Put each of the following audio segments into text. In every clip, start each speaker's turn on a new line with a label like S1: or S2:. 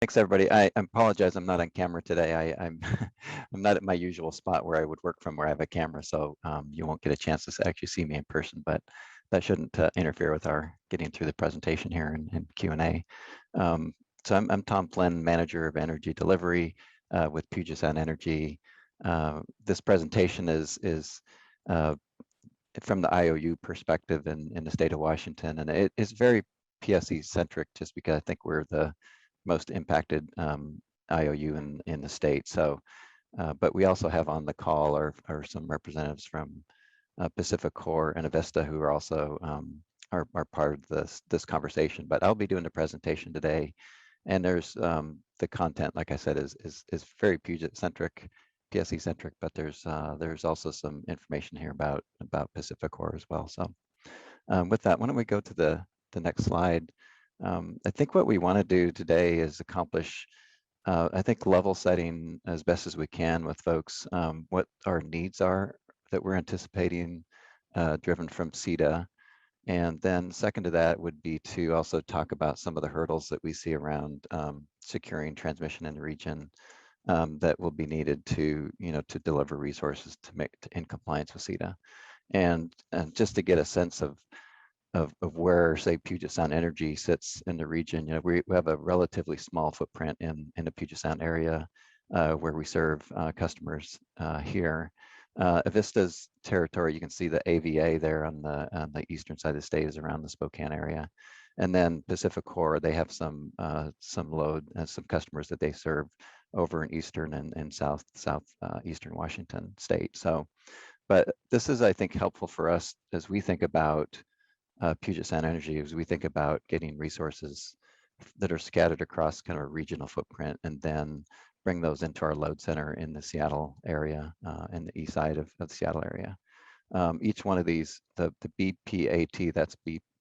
S1: Thanks, everybody. I apologize, I'm not on camera today. I'm I'm not at my usual spot where I would work from, where I have a camera, so you won't get a chance to actually see me in person, but that shouldn't interfere with our getting through the presentation here and Q&A. So I'm Tom Flynn, Manager of Energy Delivery with Puget Sound Energy. This presentation is from the IOU perspective in the state of Washington, and it is very PSE centric, just because I think we're the most impacted IOU in the state. So, but we also have on the call are some representatives from Pacific Core and Avista, who are also are part of this conversation. But I'll be doing the presentation today, and there's the content, like I said, is very Puget centric, PSE centric, but there's also some information here about Pacific Core as well. So with that, why don't we go to the next slide? I think what we want to do today is accomplish, I think, level setting as best as we can with folks, what our needs are that we're anticipating driven from CETA. And then second to that would be to also talk about some of the hurdles that we see around securing transmission in the region that will be needed to, to deliver resources in compliance with CETA. And just to get a sense of where, say, Puget Sound Energy sits in the region, we have a relatively small footprint in the Puget Sound area where we serve customers here. Avista's territory, you can see the AVA there on the eastern side of the state, is around the Spokane area. And then Pacific Core, they have some load, some customers that they serve over in eastern and southeastern Washington state. So, but this is, I think, helpful for us as we think about Puget Sound Energy, as we think about getting resources that are scattered across kind of a regional footprint, and then bring those into our load center in the Seattle area, and the east side of the Seattle area. Each one of these, the BPAT, that's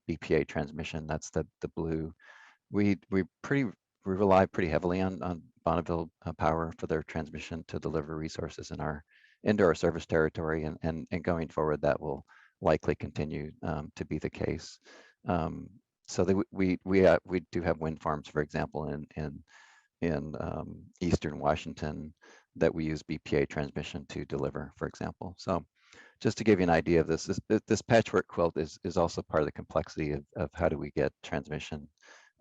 S1: BPA transmission, that's the blue. We rely pretty heavily on Bonneville Power for their transmission to deliver resources into our service territory, and going forward, that will likely continue to be the case. So that we do have wind farms, for example, in eastern Washington that we use BPA transmission to deliver, for example. So just to give you an idea of this patchwork quilt is also part of the complexity of how do we get transmission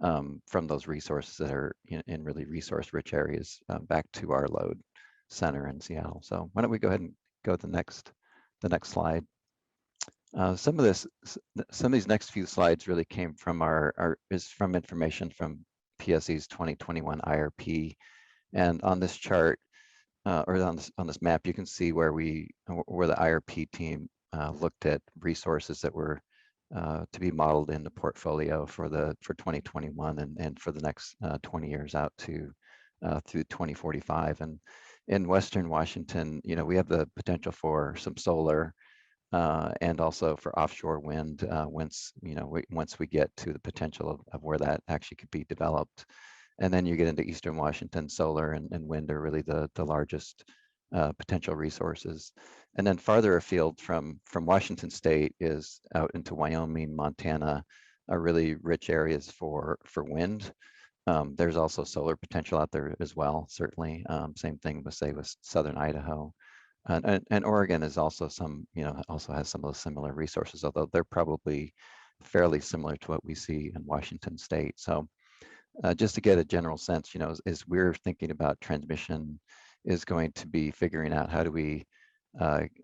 S1: from those resources that are in really resource-rich areas back to our load center in Seattle. So why don't we go ahead and go to the next slide. Some of these next few slides really came from from information from PSE's 2021 IRP, and on this chart or on this map, you can see where the IRP team looked at resources that were to be modeled in the portfolio for 2021 and for the next 20 years out to through 2045. And in Western Washington, we have the potential for some solar. And also for offshore wind, once we get to the potential of where that actually could be developed. And then you get into Eastern Washington, solar and wind are really the largest potential resources. And then farther afield from Washington State is out into Wyoming, Montana, are really rich areas for wind. There's also solar potential out there as well, certainly. Same thing with, say, with Southern Idaho. And Oregon is also also has some of those similar resources, although they're probably fairly similar to what we see in Washington State. So just to get a general sense, as we're thinking about transmission, is going to be figuring out how do we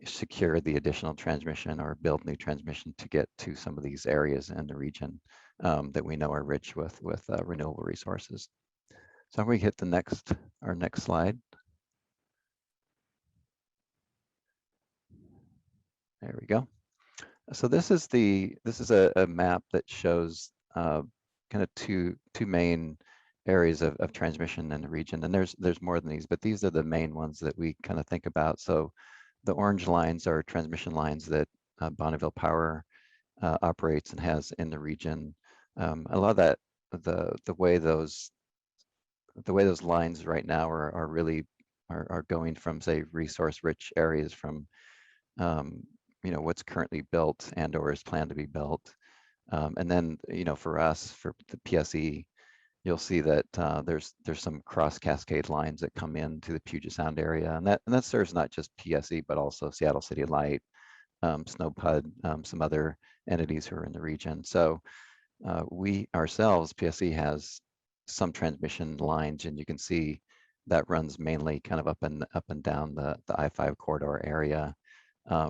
S1: secure the additional transmission or build new transmission to get to some of these areas in the region that we know are rich with renewable resources. So if we hit our next slide. There we go. So this is a map that shows kind of two main areas of transmission in the region, and there's more than these, but these are the main ones that we kind of think about. So the orange lines are transmission lines that Bonneville Power operates and has in the region. A lot of that, the way those lines right now are really going from, say, resource-rich areas from what's currently built and or is planned to be built. And then, for us, for the PSE, you'll see that there's some cross cascade lines that come into the Puget Sound area, and that serves not just PSE but also Seattle City Light, SNOPUD, some other entities who are in the region. So we ourselves, PSE, has some transmission lines, and you can see that runs mainly kind of up and down the I-5 corridor area,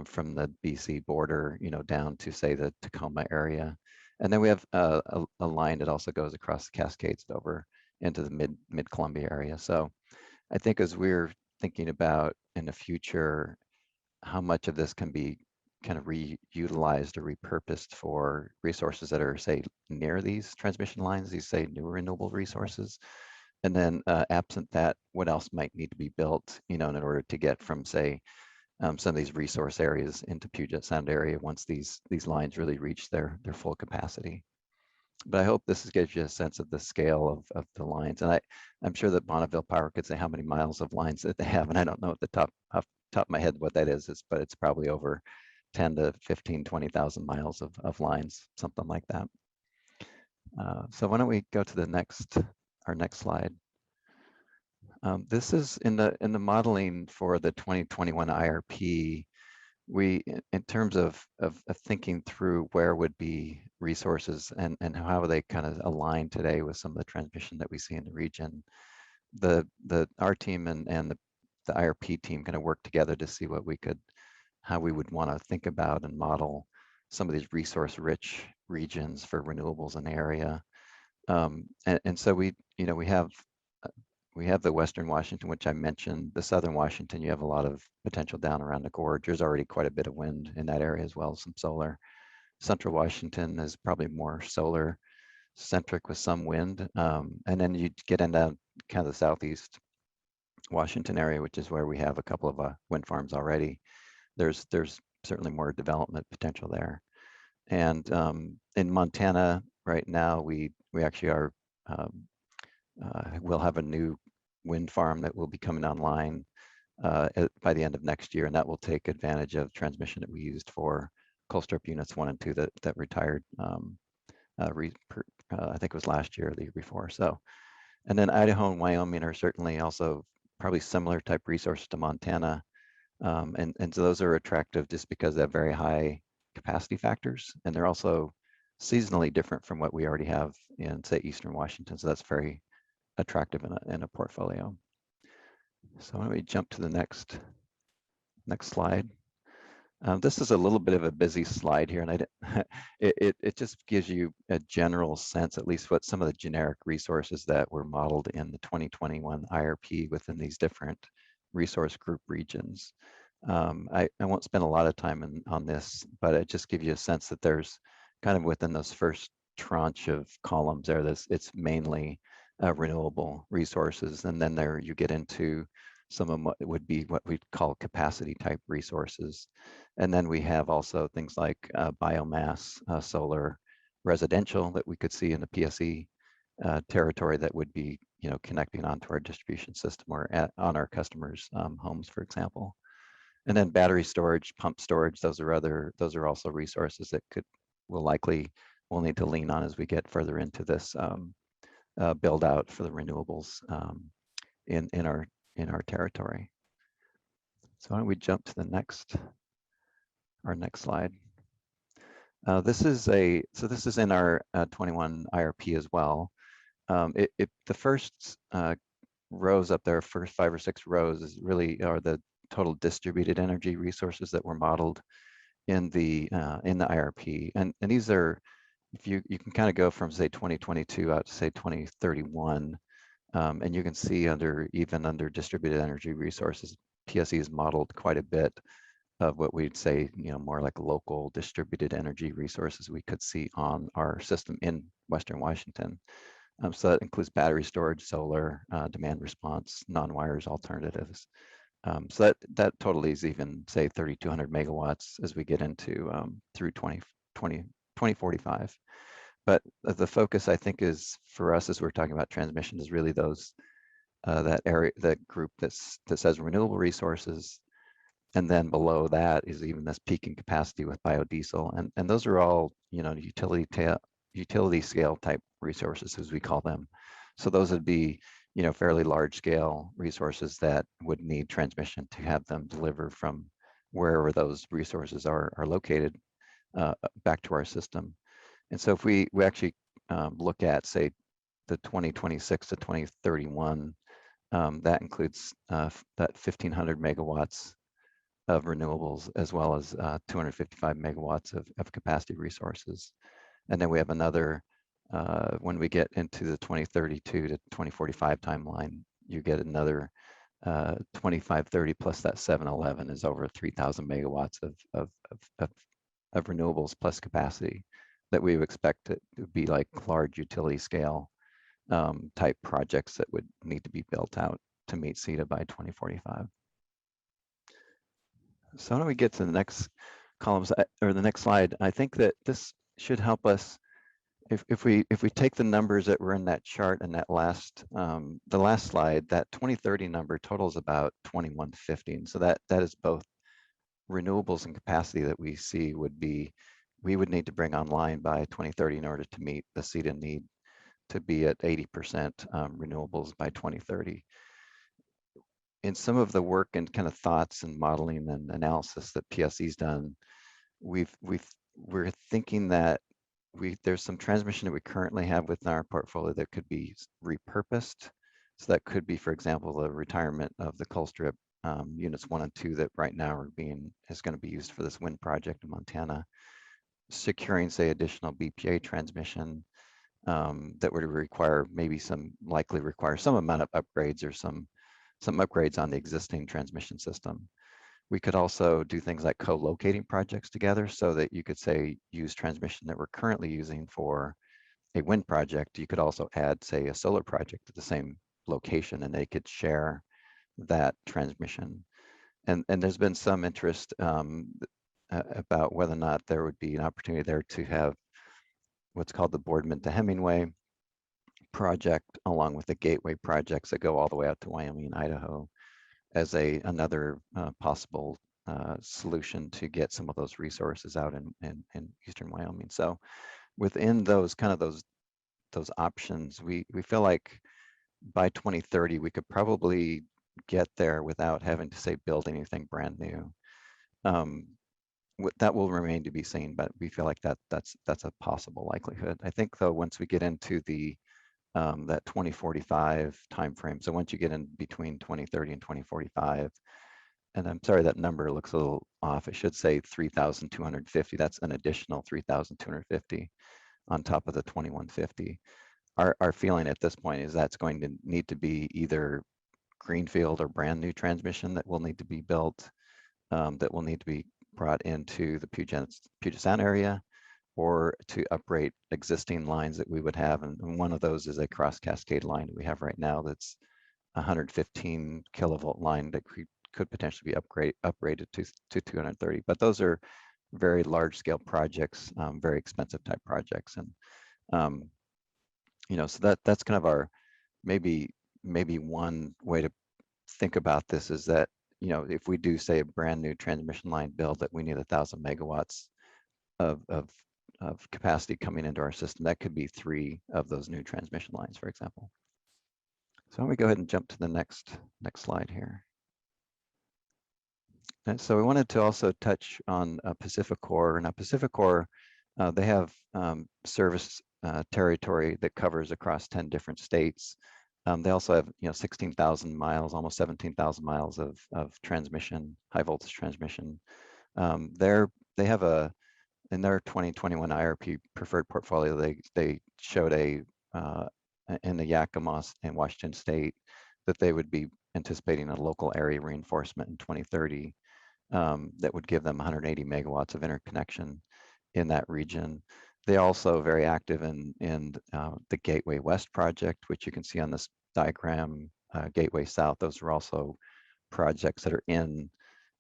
S1: from the BC border, down to, say, the Tacoma area. And then we have a line that also goes across the Cascades over into the mid Columbia area. So I think as we're thinking about in the future, how much of this can be kind of reutilized or repurposed for resources that are, say, near these transmission lines, these, say, new renewable resources. And then absent that, what else might need to be built, in order to get from, say, some of these resource areas into Puget Sound area once these lines really reach their full capacity. But I hope this gives you a sense of the scale of the lines. And I'm sure that Bonneville Power could say how many miles of lines that they have, and I don't know at the top of my head what that is, but it's probably over 10 to 15, 20,000 miles of lines, something like that. So why don't we go to our next slide. This is in the modeling for the 2021 IRP. We, in terms of thinking through where would be resources and how they kind of align today with some of the transmission that we see in the region, our team and the IRP team kind of work together to see how we would want to think about and model some of these resource-rich regions for renewables in the area. And so we have the Western Washington, which I mentioned. The Southern Washington, you have a lot of potential down around the gorge. There's already quite a bit of wind in that area as well, some solar. Central Washington is probably more solar centric with some wind. And then you get into kind of the Southeast Washington area, which is where we have a couple of wind farms already. There's certainly more development potential there. And in Montana right now, we actually are, we'll have a new wind farm that will be coming online by the end of next year, and that will take advantage of transmission that we used for Colstrip units 1 and 2 that retired. I think it was last year or the year before. So, and then Idaho and Wyoming are certainly also probably similar type resources to Montana, and so those are attractive just because they have very high capacity factors, and they're also seasonally different from what we already have in, say, Eastern Washington. So that's very attractive in a portfolio. So why don't we jump to the next slide. This is a little bit of a busy slide here, and it just gives you a general sense, at least what some of the generic resources that were modeled in the 2021 IRP within these different resource group regions. I won't spend a lot of time on this, but it just gives you a sense that there's kind of within those first tranche of columns there, it's mainly renewable resources, and then there you get into some of what would be what we'd call capacity type resources. And then we have also things like biomass, solar, residential that we could see in the PSE territory that would be, connecting onto our distribution system or on our customers' homes, for example. And then battery storage, pump storage, those are also resources that we'll need to lean on as we get further into this build out for the renewables in our territory. So why don't we jump to our next slide. This is in our 21 IRP as well. The first rows up there, first 5 or 6 rows, are the total distributed energy resources that were modeled in the IRP, and these are, if you can kind of go from, say, 2022 out to, say, 2031, and you can see even under distributed energy resources, PSE has modeled quite a bit of what we'd say, more like local distributed energy resources we could see on our system in Western Washington. So that includes battery storage, solar, demand response, non-wires alternatives. So that totally is even, say, 3,200 megawatts as we get into through 2045. But the focus, I think, is for us as we're talking about transmission is really that group that says renewable resources, and then below that is even this peaking capacity with biodiesel, and those are all utility scale type resources, as we call them. So those would be, fairly large scale resources that would need transmission to have them deliver from wherever those resources are located back to our system. And so if we actually look at, say, the 2026 to 2031, that includes that 1,500 megawatts of renewables, as well as 255 megawatts of capacity resources. And then we have another, when we get into the 2032 to 2045 timeline, you get another 2530 plus that 711 is over 3,000 megawatts of renewables plus capacity that we would expect it to be like large utility scale type projects that would need to be built out to meet CETA by 2045. So why don't we get to the next columns or the next slide? I think that this should help us if we take the numbers that were in that chart and that last the last slide. That 2030 number totals about 2150, and so that is both renewables and capacity that we see we would need to bring online by 2030 in order to meet the CETA need to be at 80% renewables by 2030. In some of the work and kind of thoughts and modeling and analysis that PSE's done, we're thinking that there's some transmission that we currently have within our portfolio that could be repurposed. So that could be, for example, the retirement of the Colstrip units 1 and 2 that right now is going to be used for this wind project in Montana. Securing, say, additional BPA transmission that would likely require some amount of upgrades or some upgrades on the existing transmission system. We could also do things like co-locating projects together so that you could, say, use transmission that we're currently using for a wind project. You could also add, say, a solar project at the same location, and they could share that transmission. And there's been some interest about whether or not there would be an opportunity there to have what's called the Boardman to Hemingway project, along with the Gateway projects that go all the way out to Wyoming and Idaho, as another possible solution to get some of those resources out in eastern Wyoming. So within those options, we feel like by 2030 we could probably get there without having to, say, build anything brand new. That will remain to be seen, but we feel like that's a possible likelihood. I think, though, once we get into the that 2045 timeframe, so once you get in between 2030 and 2045, and I'm sorry that number looks a little off. It should say 3,250. That's an additional 3,250 on top of the 2150. Our feeling at this point is that's going to need to be either greenfield or brand new transmission that will need to be built, that will need to be brought into the Puget Sound area, or to upgrade existing lines that we would have. And one of those is a cross cascade line that we have right now that's 115 kilovolt line that could potentially be upgraded to 230. But those are very large scale projects, very expensive type projects. And, so that's kind of our, maybe one way to think about this is that, if we do, say, a brand new transmission line build that we need 1,000 megawatts of capacity coming into our system, that could be 3 of those new transmission lines, for example. So why don't we go ahead and jump to the next slide here. And so we wanted to also touch on PacifiCorp. Now, PacifiCorp, they have service territory that covers across 10 different states. They also have 16,000 miles, almost 17,000 miles of transmission, high voltage transmission. They have in their 2021 IRP preferred portfolio, they showed in the Yakima and Washington State that they would be anticipating a local area reinforcement in 2030 that would give them 180 megawatts of interconnection in that region. They're also very active in the Gateway West project, which you can see on this diagram. Gateway South, those are also projects that are in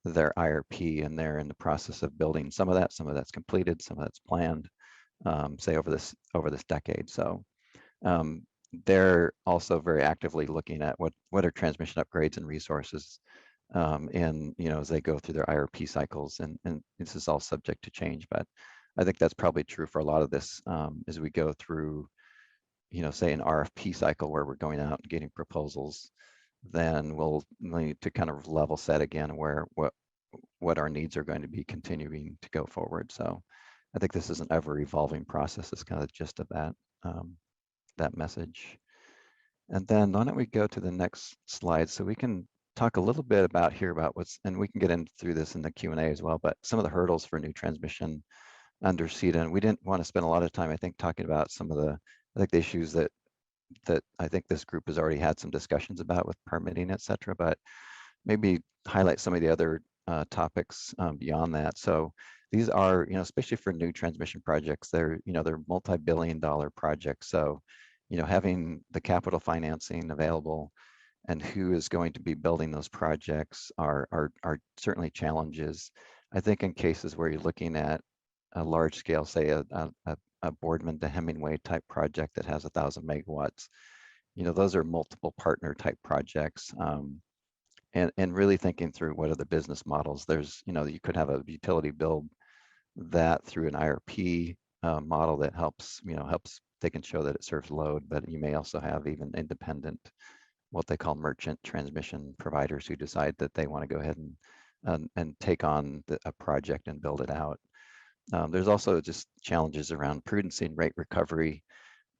S1: their IRP, and they're in the process of building some of that's completed, some of that's planned, say over this decade. So they're also very actively looking at what are transmission upgrades and resources, and as they go through their IRP cycles, and this is all subject to change, but I think that's probably true for a lot of this as we go through say an RFP cycle where we're going out and getting proposals, then we'll need to kind of level set again where what our needs are going to be continuing to go forward. So I think this is an ever evolving process. Is kind of the gist of that message. And then why don't we go to the next slide so we can talk a little bit about what's, and we can get into through this in the Q&A as well, but some of the hurdles for new transmission under CETA. And we didn't want to spend a lot of time, I think, talking about some of the issues that I think this group has already had some discussions about with permitting, et cetera, but maybe highlight some of the other topics beyond that. So these are, especially for new transmission projects, they're multi-billion-dollar projects. So, having the capital financing available and who is going to be building those projects are certainly challenges. I think in cases where you're looking at a large scale, say a Boardman to Hemingway type project that has 1,000 megawatts, those are multiple partner type projects. And really thinking through what are the business models. There's, you could have a utility build that through an IRP model that helps they can show that it serves load, but you may also have even independent, what they call merchant transmission providers who decide that they want to go ahead and take on a project and build it out. There's also just challenges around prudency and rate recovery,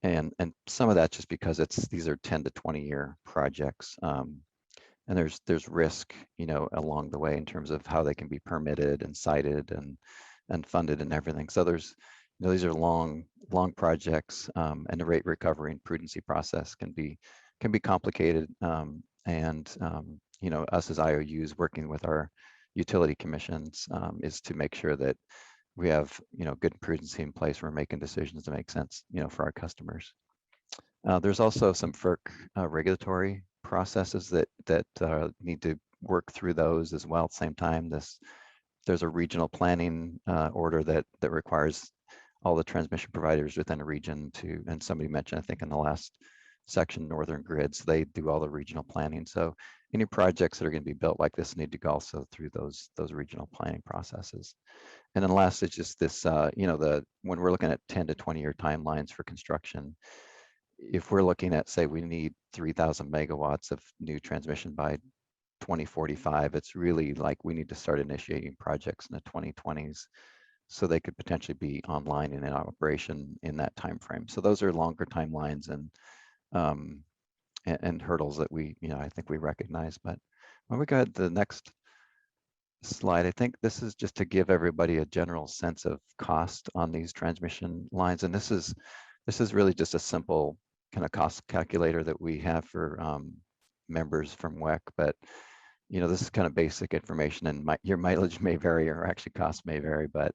S1: and some of that just because these are 10 to 20 year projects. And there's risk, along the way in terms of how they can be permitted and cited and funded and everything. So there's, these are long projects, and the rate recovery and prudency process can be complicated. Us as IOUs working with our utility commissions is to make sure that we have, good prudency in place. We're making decisions to make sense, for our customers. There's also some FERC regulatory processes that need to work through those as well. At the same time, there's a regional planning order that requires all the transmission providers within a region to, and somebody mentioned, I think in the last section, Northern Grid, so they do all the regional planning. So any projects that are going to be built like this need to go also through those regional planning processes. And then last is just this, when we're looking at 10 to 20 year timelines for construction, if we're looking at, say, we need 3,000 megawatts of new transmission by 2045, it's really like we need to start initiating projects in the 2020s so they could potentially be online and in operation in that time frame. So those are longer timelines and hurdles that we, I think we recognize. But when we go ahead to the next slide, I think this is just to give everybody a general sense of cost on these transmission lines. And this is really just a simple kind of cost calculator that we have for members from WEC, but this is kind of basic information, and your mileage may vary, or actually cost may vary, but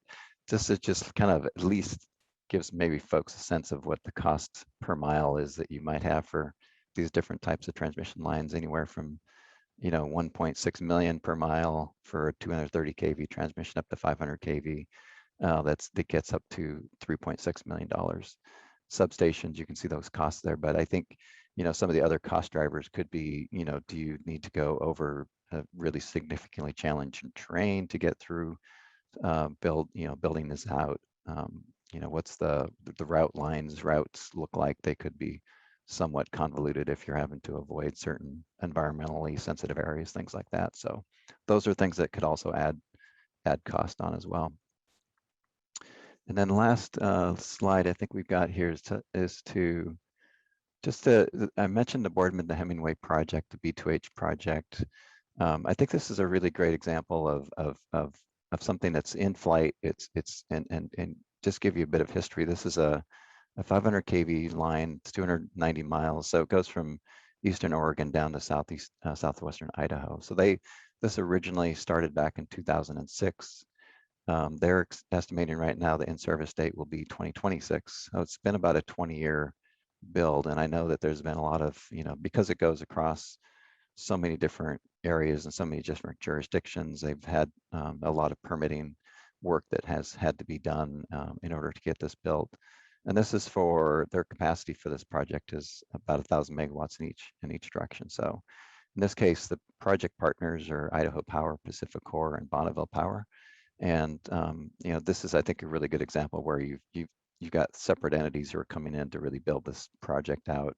S1: it just kind of at least gives maybe folks a sense of what the cost per mile is that you might have for these different types of transmission lines, anywhere from 1.6 million per mile for a 230 kV transmission up to 500 kV. That gets up to $3.6 million. Substations, you can see those costs there, but I think some of the other cost drivers could be, do you need to go over a really significantly challenging terrain to get through, building this out? What's the routes look like? They could be somewhat convoluted if you're having to avoid certain environmentally sensitive areas, things like that. So those are things that could also add cost on as well. And then last slide I think we've got here is to I mentioned the Boardman to Hemingway project, the B2H project. I think this is a really great example of something that's in flight. And just give you a bit of history. This is a 500 kV line. It's 290 miles. So it goes from Eastern Oregon down to southwestern Idaho. So this originally started back in 2006. They're estimating right now the in-service date will be 2026. So it's been about a 20-year build. And I know that there's been a lot of, because it goes across so many different areas and so many different jurisdictions, they've had a lot of permitting work that has had to be done in order to get this built. And this is for their capacity for this project is about 1,000 megawatts in each direction. So in this case, the project partners are Idaho Power, Pacific Core, and Bonneville Power. And this is, I think, a really good example where you've got separate entities who are coming in to really build this project out.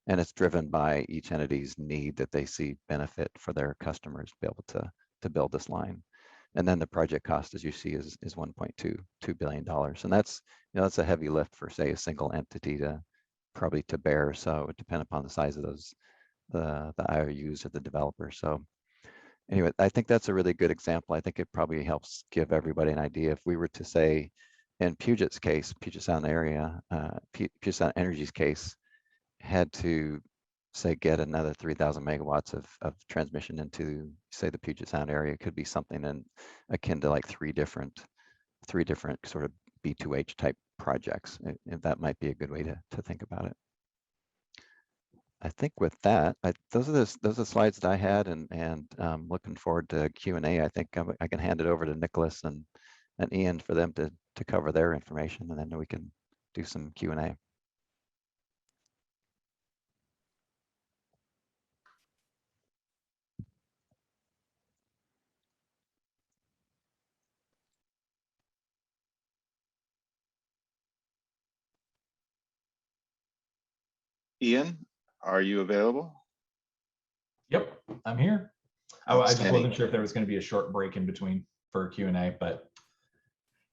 S1: And it's driven by each entity's need that they see benefit for their customers to be able to build this line. And then the project cost, as you see, is $1.2 billion. And that's, that's a heavy lift for, say, a single entity to probably to bear. So it would depend upon the size of those, the IOUs or the developer. So anyway, I think that's a really good example. I think it probably helps give everybody an idea. If we were to say, in Puget's case, Puget Sound area, Puget Sound Energy's case, had to say get another 3,000 megawatts of transmission into, say, the Puget Sound area, it could be something in akin to like three different sort of B2H type projects. And that might be a good way to think about it. I think with that, those are the slides that I had, and looking forward to Q&A. I think I can hand it over to Nicholas and Ian for them to cover their information, and then we can do some Q&A.
S2: Ian, are you available?
S3: Yep, I'm here. I just wasn't sure if there was going to be a short break in between for Q&A, but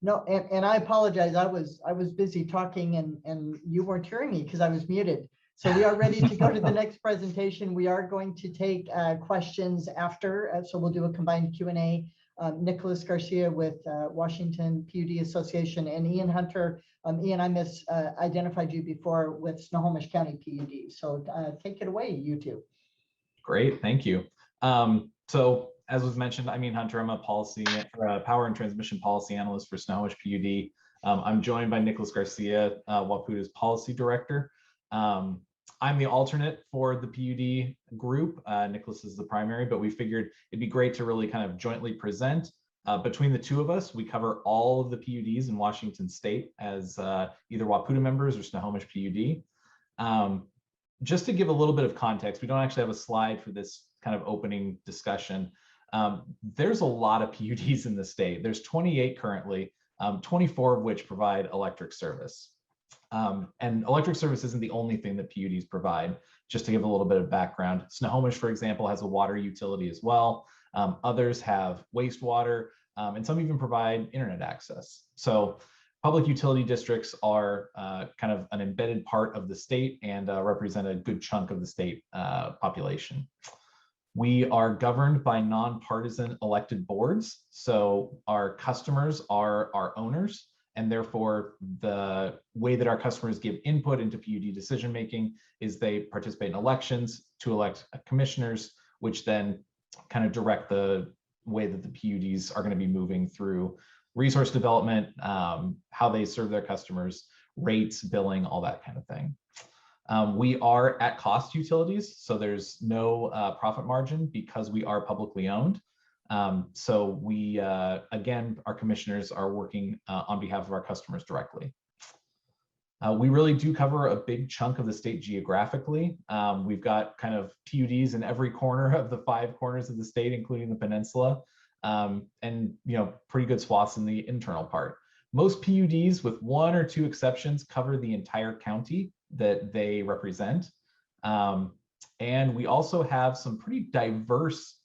S4: no. And I apologize. I was busy talking and you weren't hearing me because I was muted. So we are ready to go to the next presentation. We are going to take questions after. So we'll do a combined Q&A. Nicholas Garcia with Washington PUD Association and Ian Hunter. Ian, I identified you before with Snohomish County PUD. So take it away, you two.
S3: Great, thank you. So as was mentioned, I'm Ian Hunter. I'm a power and transmission policy analyst for Snohomish PUD. I'm joined by Nicholas Garcia, WAPUDA's policy director. I'm the alternate for the PUD group. Nicholas is the primary, but we figured it'd be great to really kind of jointly present. Between the two of us, we cover all of the PUDs in Washington State as either WAPUDA members or Snohomish PUD. Just to give a little bit of context, we don't actually have a slide for this kind of opening discussion. There's a lot of PUDs in the state. There's 28 currently, 24 of which provide electric service. And electric service isn't the only thing that PUDs provide. Just to give a little bit of background, Snohomish, for example, has a water utility as well. Others have wastewater, and some even provide internet access. So public utility districts are kind of an embedded part of the state and represent a good chunk of the state population. We are governed by nonpartisan elected boards. So our customers are our owners, and therefore the way that our customers give input into PUD decision-making is they participate in elections to elect commissioners, which then kind of direct the way that the PUDs are going to be moving through resource development, how they serve their customers, rates, billing, all that kind of thing. We are at cost utilities, so there's no profit margin because we are publicly owned. So we, again, our commissioners are working on behalf of our customers directly. We really do cover a big chunk of the state geographically. We've got kind of PUDs in every corner of the 5 corners of the state, including the peninsula, and pretty good swaths in the internal part. Most PUDs, with 1 or 2 exceptions, cover the entire county that they represent. And we also have some pretty diverse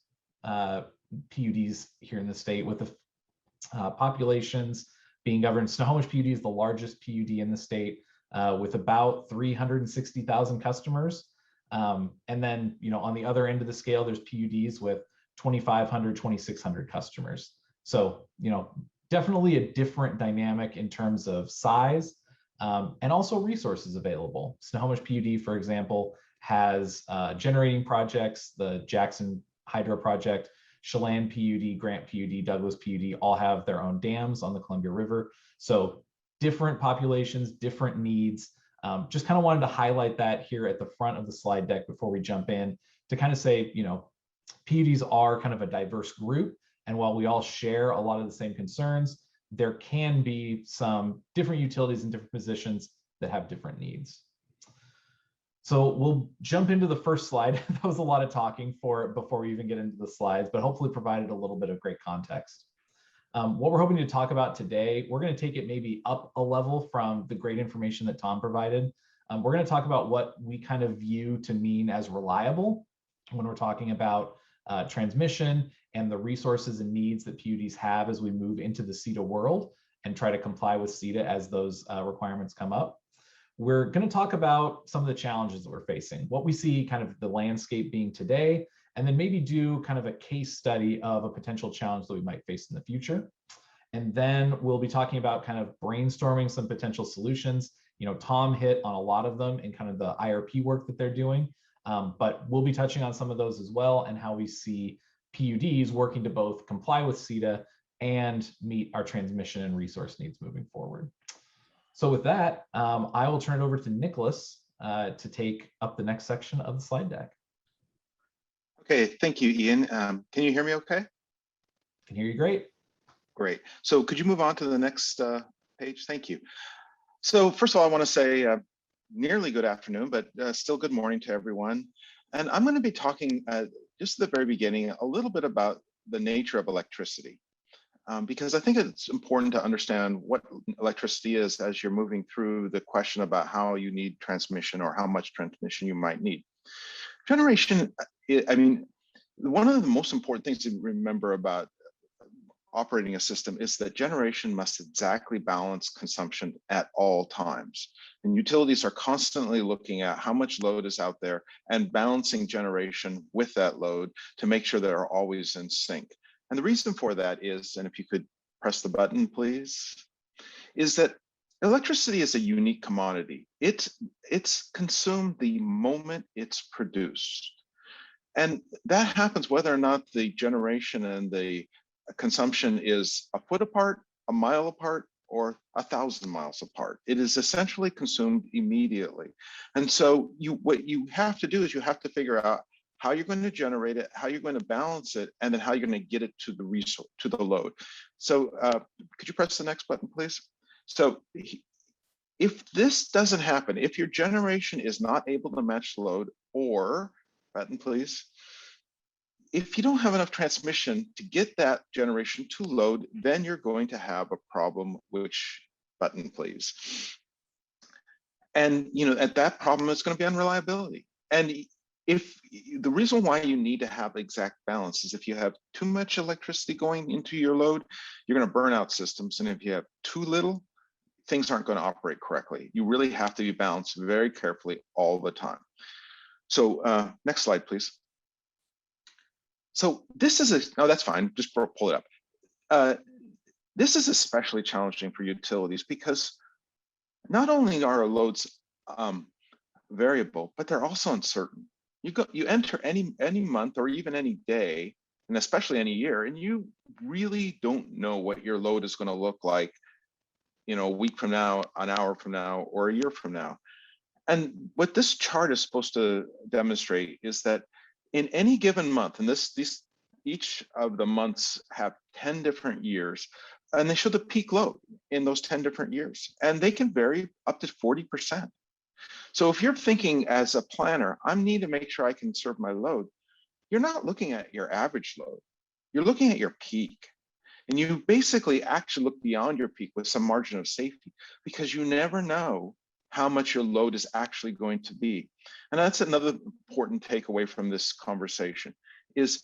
S3: PUDs here in the state, with the populations being governed. Snohomish PUD is the largest PUD in the state, with about 360,000 customers. And then, on the other end of the scale, there's PUDs with 2,500, 2,600 customers. So, definitely a different dynamic in terms of size, and also resources available. Snohomish PUD, for example, has generating projects. The Jackson Hydro Project, Chelan PUD, Grant PUD, Douglas PUD all have their own dams on the Columbia River. So different populations, different needs. Just kind of wanted to highlight that here at the front of the slide deck before we jump in, to kind of say, PUDs are kind of a diverse group. And while we all share a lot of the same concerns, there can be some different utilities in different positions that have different needs. So we'll jump into the first slide. That was a lot of talking before we even get into the slides, but hopefully provided a little bit of great context. What we're hoping to talk about today, we're going to take it maybe up a level from the great information that Tom provided. We're going to talk about what we kind of view to mean as reliable when we're talking about transmission and the resources and needs that PUDs have as we move into the CETA world and try to comply with CETA as those requirements come up. We're going to talk about some of the challenges that we're facing, what we see kind of the landscape being today, and then maybe do kind of a case study of a potential challenge that we might face in the future. And then we'll be talking about kind of brainstorming some potential solutions. You know, Tom hit on a lot of them in kind of the IRP work that they're doing, but we'll be touching on some of those as well and how we see PUDs working to both comply with CETA and meet our transmission and resource needs moving forward. So with that, I will turn it over to Nicholas to take up the next section of the slide deck.
S2: Okay, thank you, Ian. Can you hear me okay?
S3: Can hear you great.
S2: Great. So could you move on to the next page? Thank you. So first of all, I want to say nearly good afternoon, but still good morning to everyone. And I'm going to be talking just at the very beginning a little bit about the nature of electricity. Because I think it's important to understand what electricity is as you're moving through the question about how you need transmission or how much transmission you might need. Generation, I mean, one of the most important things to remember about operating a system is that generation must exactly balance consumption at all times. And utilities are constantly looking at how much load is out there and balancing generation with that load to make sure they're always in sync. And the reason for that is, and if you could press the button, please, is that electricity is a unique commodity. It's consumed the moment it's produced. And that happens whether or not the generation and the consumption is a foot apart, a mile apart, or 1,000 miles apart. It is essentially consumed immediately. And so what you have to do is you have to figure out how you're going to generate it, how you're going to balance it, and then how you're going to get it to the resource, to the load. So could you press the next button, please? So if this doesn't happen, if your generation is not able to match load, or button, please, if you don't have enough transmission to get that generation to load, then you're going to have a problem, which button, please. And at that problem, it's going to be unreliability. And if the reason why you need to have exact balance is if you have too much electricity going into your load, you're going to burn out systems. And if you have too little, things aren't going to operate correctly. You really have to be balanced very carefully all the time. So next slide, please. So this is no, that's fine. Just pull it up. This is especially challenging for utilities because not only are our loads variable, but they're also uncertain. You enter any month or even any day, and especially any year, and you really don't know what your load is going to look like, a week from now, an hour from now, or a year from now. And what this chart is supposed to demonstrate is that in any given month, and each of the months have 10 different years, and they show the peak load in those 10 different years, and they can vary up to 40%. So if you're thinking as a planner, I need to make sure I can serve my load, you're not looking at your average load. You're looking at your peak. And you basically actually look beyond your peak with some margin of safety because you never know how much your load is actually going to be. And that's another important takeaway from this conversation is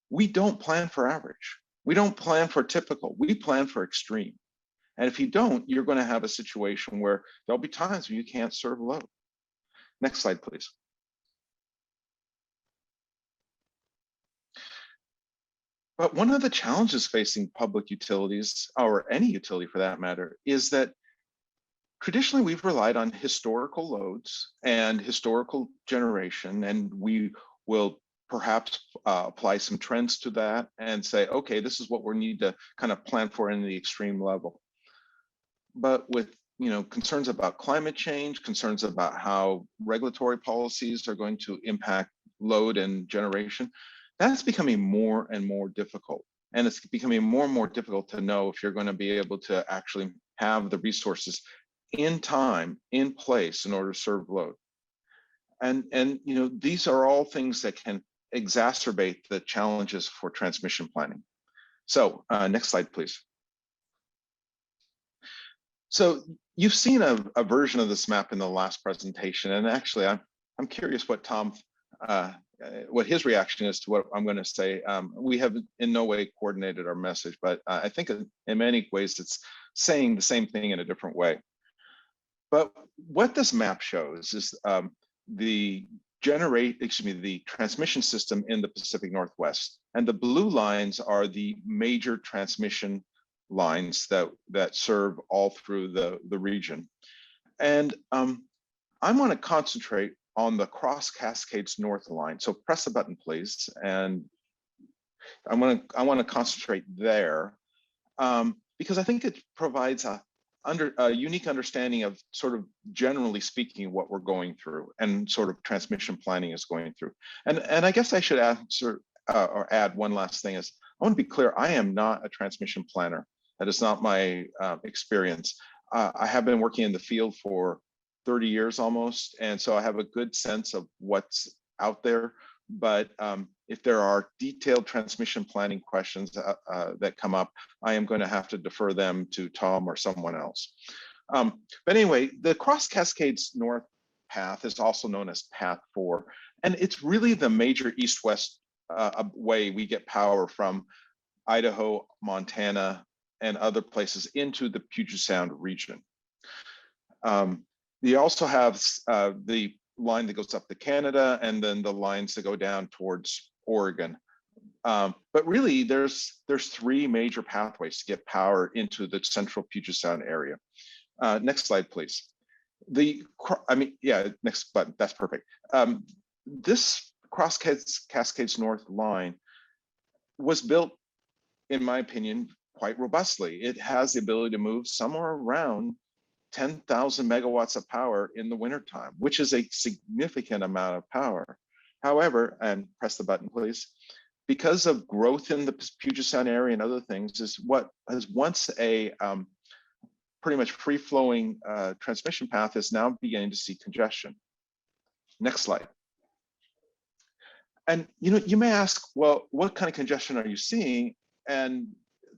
S2: we don't plan for average. We don't plan for typical, we plan for extreme. And if you don't, you're going to have a situation where there'll be times when you can't serve load. Next slide, please. But one of the challenges facing public utilities, or any utility for that matter, is that traditionally we've relied on historical loads and historical generation, and we will perhaps apply some trends to that and say, okay, this is what we need to kind of plan for in the extreme level. But with concerns about climate change, concerns about how regulatory policies are going to impact load and generation, that's becoming more and more difficult. And it's becoming more and more difficult to know if you're going to be able to actually have the resources in time, in place in order to serve load. And these are all things that can exacerbate the challenges for transmission planning. So next slide, please. So you've seen a version of this map in the last presentation, and actually I'm curious what Tom, what his reaction is to what I'm going to say. We have in no way coordinated our message, but I think in many ways it's saying the same thing in a different way. But what this map shows is the transmission system in the Pacific Northwest, and the blue lines are the major transmission lines that serve all through the region. And I want to concentrate on the Cross Cascades North line. So press the button, please. And I want to concentrate there because I think it provides a unique understanding of sort of generally speaking what we're going through and sort of transmission planning is going through. And I guess I should answer or add one last thing is I want to be clear, I am not a transmission planner. That is not my experience. I have been working in the field for 30 years almost, and so I have a good sense of what's out there. But if there are detailed transmission planning questions that come up, I am going to have to defer them to Tom or someone else. But anyway, the Cross Cascades North path is also known as Path 4, and it's really the major east-west way we get power from Idaho, Montana, and other places into the Puget Sound region. You also have the line that goes up to Canada, and then the lines that go down towards Oregon. But really, there's three major pathways to get power into the central Puget Sound area. Next slide, please. Next button. That's perfect. This Cross Cascades North line was built, in my opinion, quite robustly. It has the ability to move somewhere around 10,000 megawatts of power in the wintertime, which is a significant amount of power. However, and press the button, please, because of growth in the Puget Sound area and other things, is what was once a pretty much free-flowing transmission path is now beginning to see congestion. Next slide. And you may ask, well, what kind of congestion are you seeing? And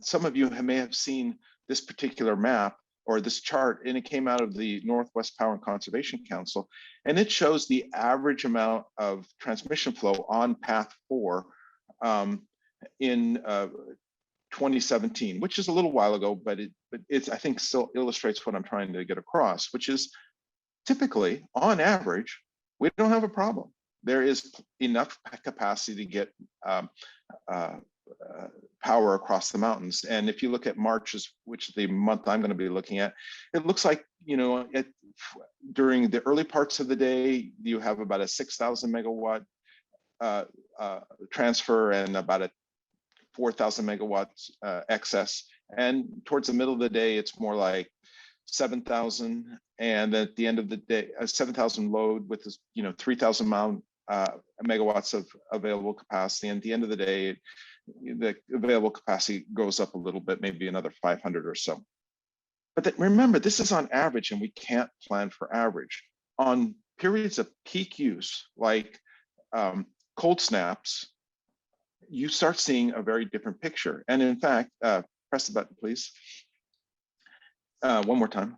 S2: some of you may have seen this particular map or this chart, and it came out of the Northwest Power and Conservation Council, and it shows the average amount of transmission flow on Path 4 in 2017, which is a little while ago, but it's I think still illustrates what I'm trying to get across, which is typically, on average, we don't have a problem. There is enough capacity to get power across the mountains. And if you look at March, which is the month I'm going to be looking at, it looks like, during the early parts of the day, you have about a 6,000 megawatt transfer and about a 4,000 megawatts excess. And towards the middle of the day, it's more like 7,000. And at the end of the day, 7,000 load with this, 3,000 megawatts of available capacity. And at the end of the day, the available capacity goes up a little bit, maybe another 500 or so. But remember, this is on average, and we can't plan for average. On periods of peak use, like cold snaps, you start seeing a very different picture. And in fact, press the button, please. One more time.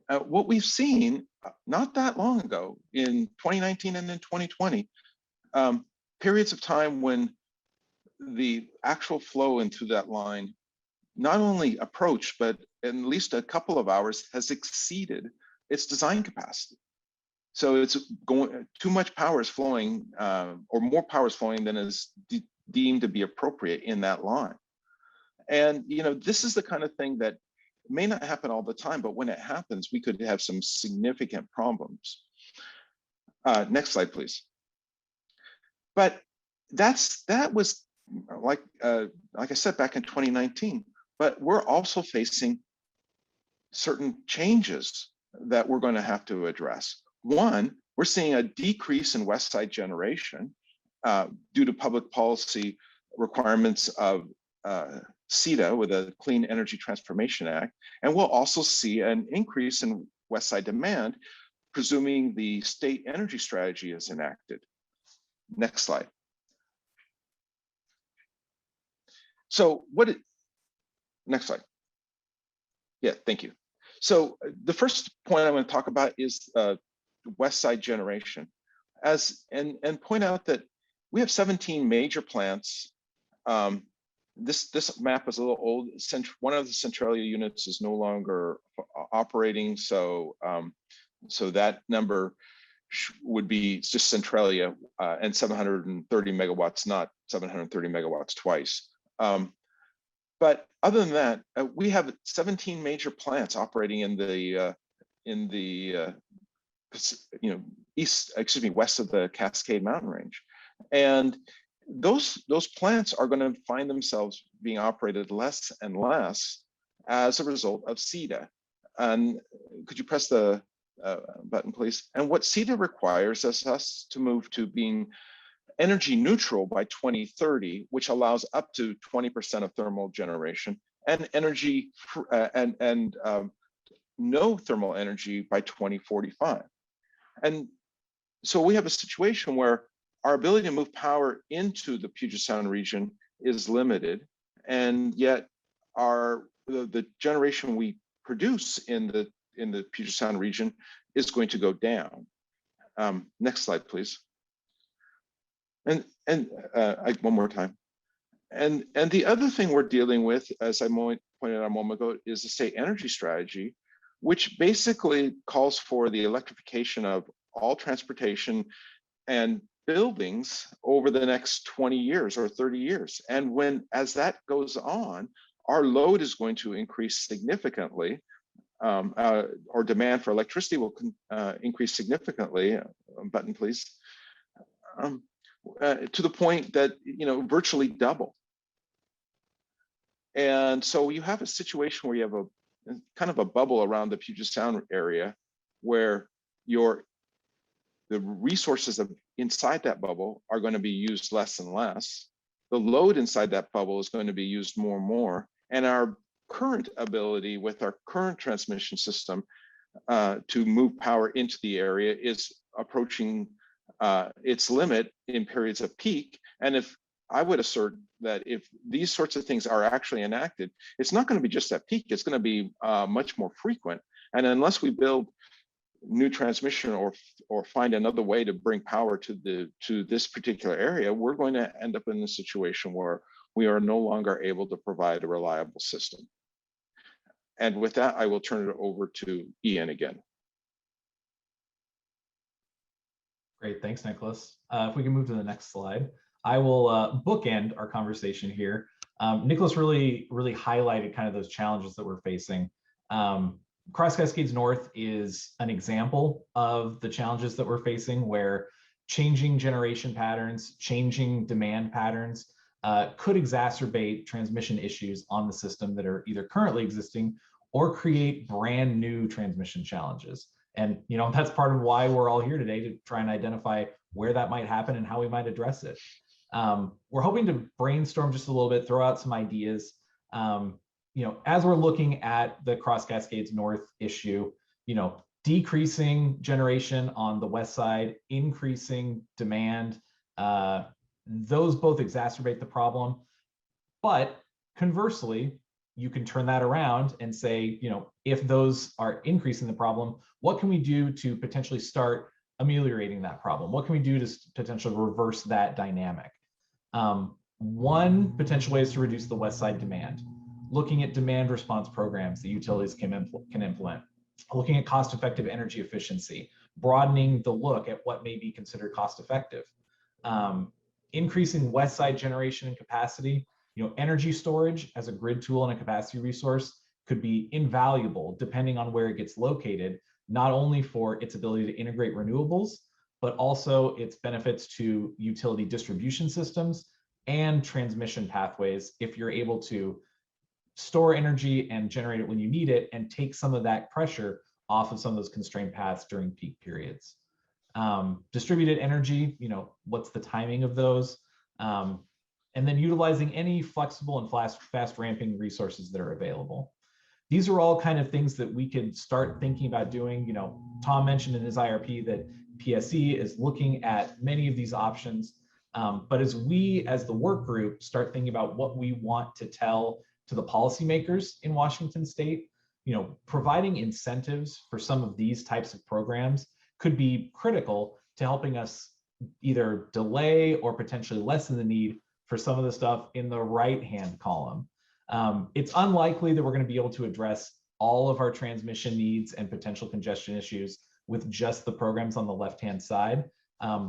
S2: What we've seen not that long ago in 2019 and in 2020, periods of time when the actual flow into that line not only approached, but in at least a couple of hours has exceeded its design capacity. So it's going, too much power is flowing, or more power is flowing than is deemed to be appropriate in that line. And this is the kind of thing that may not happen all the time, but when it happens, we could have some significant problems. Next slide, please. But that was like I said, back in 2019, but we're also facing certain changes that we're going to have to address. One, we're seeing a decrease in West Side generation due to public policy requirements of CETA with the Clean Energy Transformation Act. And we'll also see an increase in West Side demand, presuming the state energy strategy is enacted. Next slide. So next slide. Yeah, thank you. So the first point I'm going to talk about is west side generation, and point out that we have 17 major plants. This map is a little old. One of the Centralia units is no longer operating, so so that number would be just Centralia and 730 megawatts, not 730 megawatts twice. But other than that, we have 17 major plants operating in the west of the Cascade Mountain Range, and those plants are going to find themselves being operated less and less as a result of CETA. And could you press the button, please? And what CETA requires is us to move to being energy neutral by 2030, which allows up to 20% of thermal generation, and energy no thermal energy by 2045. And so we have a situation where our ability to move power into the Puget Sound region is limited, and yet the generation we produce in the Puget Sound region is going to go down. Next slide, please. And one more time. And the other thing we're dealing with, as I pointed out a moment ago, is the state energy strategy, which basically calls for the electrification of all transportation and buildings over the next 20 years or 30 years. And as that goes on, our load is going to increase significantly, or demand for electricity will increase significantly. Button, please. To the point that, virtually double. And so you have a situation where you have a kind of a bubble around the Puget Sound area, where the resources inside that bubble are going to be used less and less. The load inside that bubble is going to be used more and more. And our current ability with our current transmission system to move power into the area is approaching its limit in periods of peak. And if I would assert that if these sorts of things are actually enacted, it's not going to be just at peak, it's going to be much more frequent. And unless we build new transmission or find another way to bring power to this particular area, we're going to end up in a situation where we are no longer able to provide a reliable system. And with that, I will turn it over to Ian again.
S3: Great, thanks, Nicholas. If we can move to the next slide, I will bookend our conversation here. Nicholas really highlighted kind of those challenges that we're facing. Cross Cascades North is an example of the challenges that we're facing, where changing generation patterns, changing demand patterns could exacerbate transmission issues on the system that are either currently existing or create brand new transmission challenges. And that's part of why we're all here today, to try and identify where that might happen and how we might address it. We're hoping to brainstorm just a little bit, throw out some ideas. As we're looking at the Cross Cascades North issue, decreasing generation on the west side, increasing demand, those both exacerbate the problem. But conversely, you can turn that around and say, if those are increasing the problem, what can we do to potentially start ameliorating that problem? What can we do to potentially reverse that dynamic? One potential way is to reduce the west side demand. Looking at demand response programs that utilities can implement, looking at cost-effective energy efficiency, broadening the look at what may be considered cost-effective, increasing west side generation and capacity. Energy storage as a grid tool and a capacity resource could be invaluable depending on where it gets located, not only for its ability to integrate renewables, but also its benefits to utility distribution systems and transmission pathways if you're able to store energy and generate it when you need it and take some of that pressure off of some of those constrained paths during peak periods. Distributed energy, what's the timing of those? And then utilizing any flexible and fast ramping resources that are available. These are all kind of things that we can start thinking about doing. Tom mentioned in his IRP that PSE is looking at many of these options. But as we, as the work group, start thinking about what we want to tell to the policymakers in Washington State, providing incentives for some of these types of programs could be critical to helping us either delay or potentially lessen the need for some of the stuff in the right-hand column. It's unlikely that we're going to be able to address all of our transmission needs and potential congestion issues with just the programs on the left-hand side.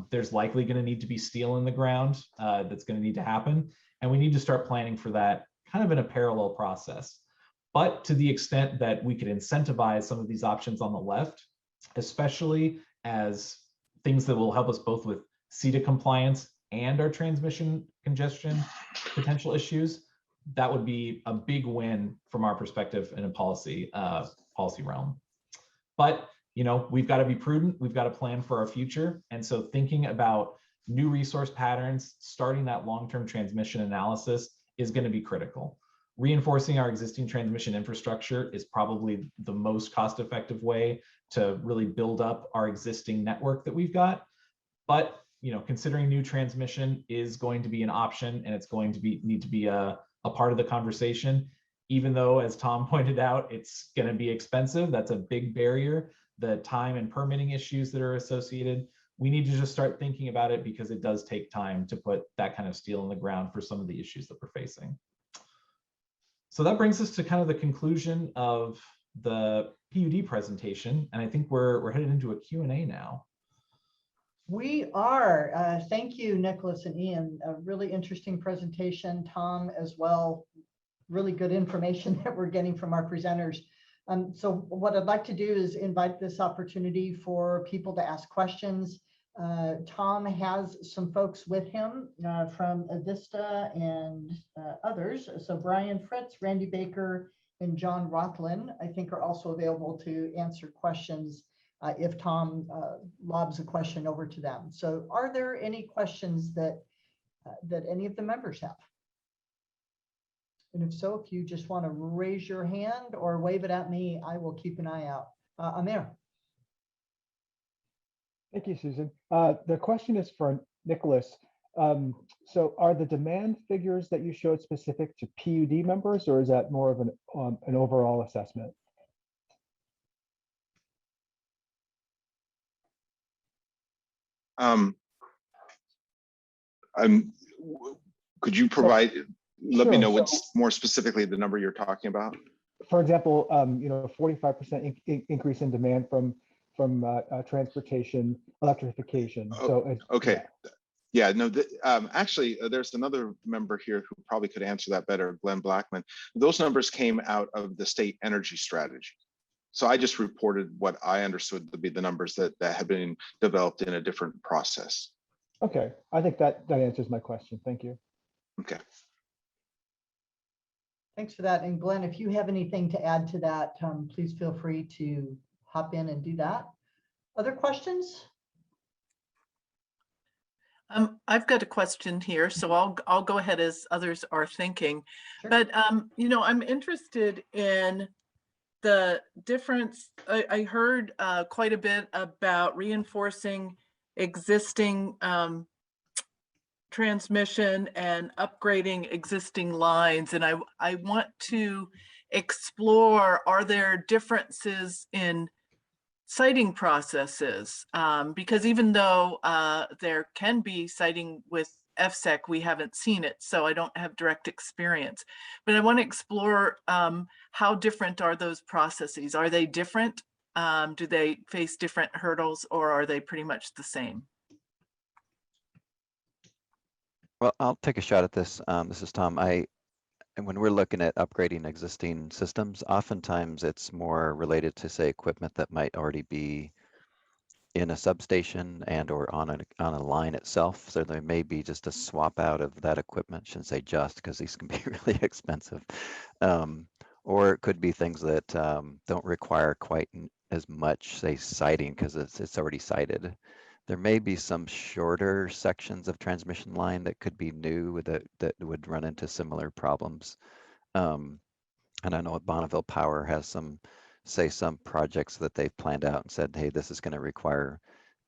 S3: There's likely going to need to be steel in the ground that's going to need to happen. And we need to start planning for that kind of in a parallel process. But to the extent that we could incentivize some of these options on the left, especially as things that will help us both with CETA compliance and our transmission congestion potential issues, that would be a big win from our perspective in a policy realm. But we've got to be prudent. We've got to plan for our future. And so thinking about new resource patterns, starting that long-term transmission analysis is going to be critical. Reinforcing our existing transmission infrastructure is probably the most cost-effective way to really build up our existing network that we've got. But considering new transmission is going to be an option, and it's going to need to be a part of the conversation. Even though, as Tom pointed out, it's going to be expensive. That's a big barrier. The time and permitting issues that are associated. We need to just start thinking about it because it does take time to put that kind of steel in the ground for some of the issues that we're facing. So that brings us to kind of the conclusion of the PUD presentation. And I think we're headed into a Q&A now.
S4: We are. Thank you, Nicholas and Ian. A really interesting presentation. Tom as well. Really good information that we're getting from our presenters. So what I'd like to do is invite this opportunity for people to ask questions. Tom has some folks with him from Avista and others. So Brian Fritz, Randy Baker, and John Rothlin, I think, are also available to answer questions if Tom lobs a question over to them. So are there any questions that any of the members have? And if so, if you just want to raise your hand or wave it at me, I will keep an eye out. Amir.
S5: Thank you, Susan. The question is for Nicholas. So are the demand figures that you showed specific to PUD members, or is that more of an overall assessment?
S2: Could you provide, let me know what's more specifically the number you're talking about?
S5: For example, 45% increase in demand from transportation electrification. So
S2: okay. Yeah, no, actually, there's another member here who probably could answer that better, Glenn Blackman. Those numbers came out of the state energy strategy. So I just reported what I understood to be the numbers that had been developed in a different process.
S5: Okay, I think that answers my question. Thank you.
S2: Okay.
S4: Thanks for that. And Glenn, if you have anything to add to that, please feel free to hop in and do that. Other questions?
S6: I've got a question here, so I'll go ahead as others are thinking.
S4: Sure.
S6: But I'm interested in the difference. I heard quite a bit about reinforcing existing transmission and upgrading existing lines, and I want to explore, are there differences in siting processes? Because even though there can be siting with EFSEC, we haven't seen it, so I don't have direct experience. But I want to explore how different are those processes? Are they different? Do they face different hurdles, or are they pretty much the same?
S1: Well, I'll take a shot at this. This is Tom. And when we're looking at upgrading existing systems, oftentimes it's more related to, say, equipment that might already be in a substation and or on a line itself. So there may be just a swap out of that equipment. Shouldn't say just, because these can be really expensive. Or it could be things that don't require quite as much, say, siting, because it's already sited. There may be some shorter sections of transmission line that could be new that would run into similar problems. And I know Bonneville Power has some projects that they've planned out and said, hey, this is going to require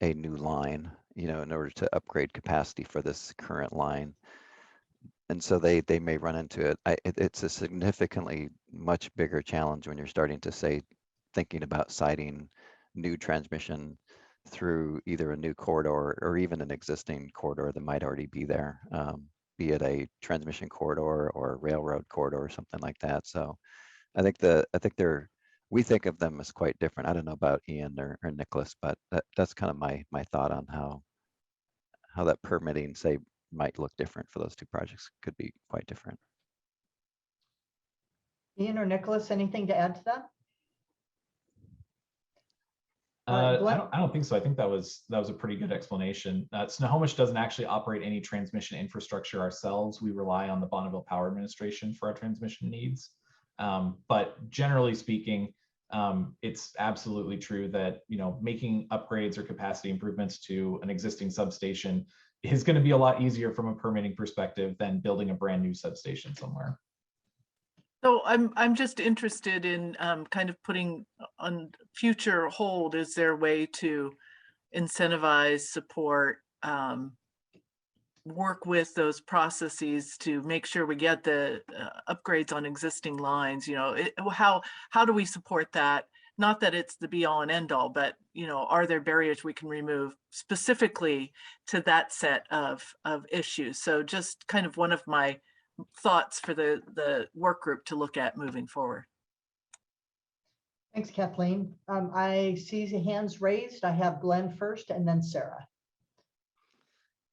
S1: a new line, in order to upgrade capacity for this current line. and so they may run into it. It's a significantly much bigger challenge when you're starting to say, thinking about siting new transmission through either a new corridor or even an existing corridor that might already be there, be it a transmission corridor or a railroad corridor or something like that. So I think we think of them as quite different. I don't know about Ian or Nicholas, but that's kind of my thought on how that permitting, say, might look different for those two projects. Could be quite different.
S4: Ian or Nicholas, anything to add to that?
S3: I don't think so. I think that was a pretty good explanation. Snohomish doesn't actually operate any transmission infrastructure ourselves. We rely on the Bonneville Power Administration for our transmission needs. But generally speaking, it's absolutely true that, you know, making upgrades or capacity improvements to an existing substation is going to be a lot easier from a permitting perspective than building a brand new substation somewhere.
S6: So I'm just interested in kind of putting on future hold. Is there a way to incentivize, support, work with those processes to make sure we get the upgrades on existing lines? You know, how do we support that? Not that it's the be all and end all, but, you know, are there barriers we can remove specifically to that set of issues? So just kind of one of my thoughts for the work group to look at moving forward.
S4: Thanks, Kathleen. I see the hands raised. I have Glenn first and then Sarah.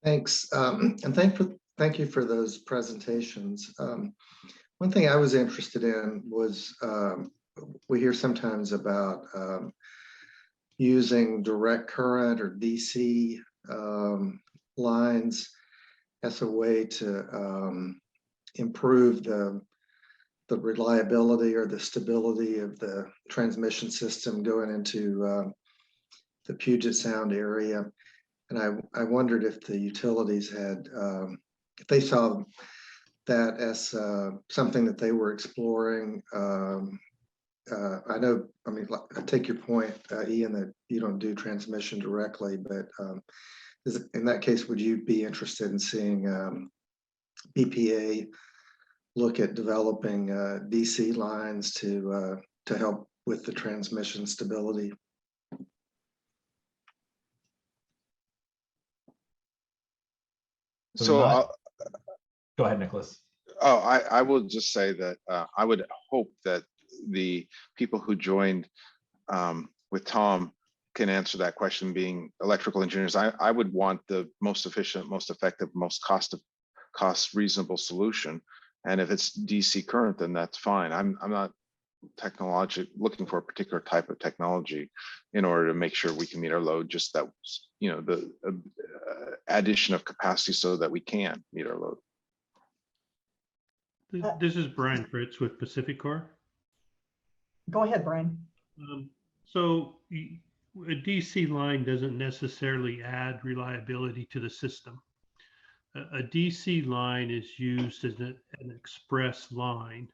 S7: Thanks, and thank you for those presentations. One thing I was interested in was we hear sometimes about using direct current or DC lines as a way to improve the reliability or the stability of the transmission system going into the Puget Sound area. And I wondered if the utilities had, if they saw that as something that they were exploring. I know, I mean, I take your point, Ian, that you don't do transmission directly, but in that case, would you be interested in seeing BPA look at developing DC lines to help with the transmission stability?
S2: So
S3: Go ahead, Nicholas.
S2: Oh, I will just say that I would hope that the people who joined with Tom can answer that question, being electrical engineers. I would want the most efficient, most effective, most cost reasonable solution. And if it's DC current, then that's fine. I'm not looking for a particular type of technology in order to make sure we can meet our load, just that, you know, the addition of capacity so that we can meet our load.
S8: This is Brian Fritz with Pacific Core.
S4: Go ahead, Brian.
S8: So a DC line doesn't necessarily add reliability to the system. A DC line is used as an express line,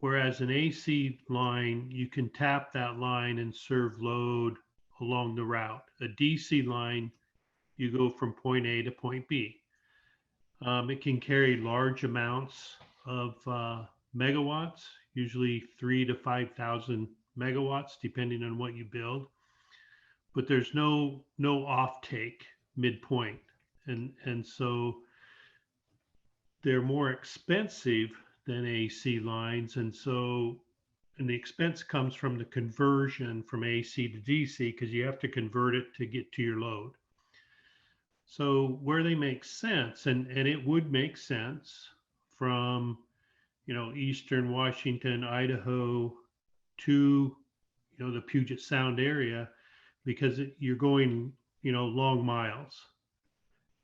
S8: whereas an AC line, you can tap that line and serve load along the route. A DC line, you go from point A to point B. It can carry large amounts of megawatts, usually 3,000 to 5,000 megawatts, depending on what you build. But there's no offtake midpoint, and so they're more expensive than AC lines, and the expense comes from the conversion from AC to DC, because you have to convert it to get to your load. So where they make sense, and it would make sense from, you know, Eastern Washington, Idaho to, you know, the Puget Sound area, because you're going, you know, long miles.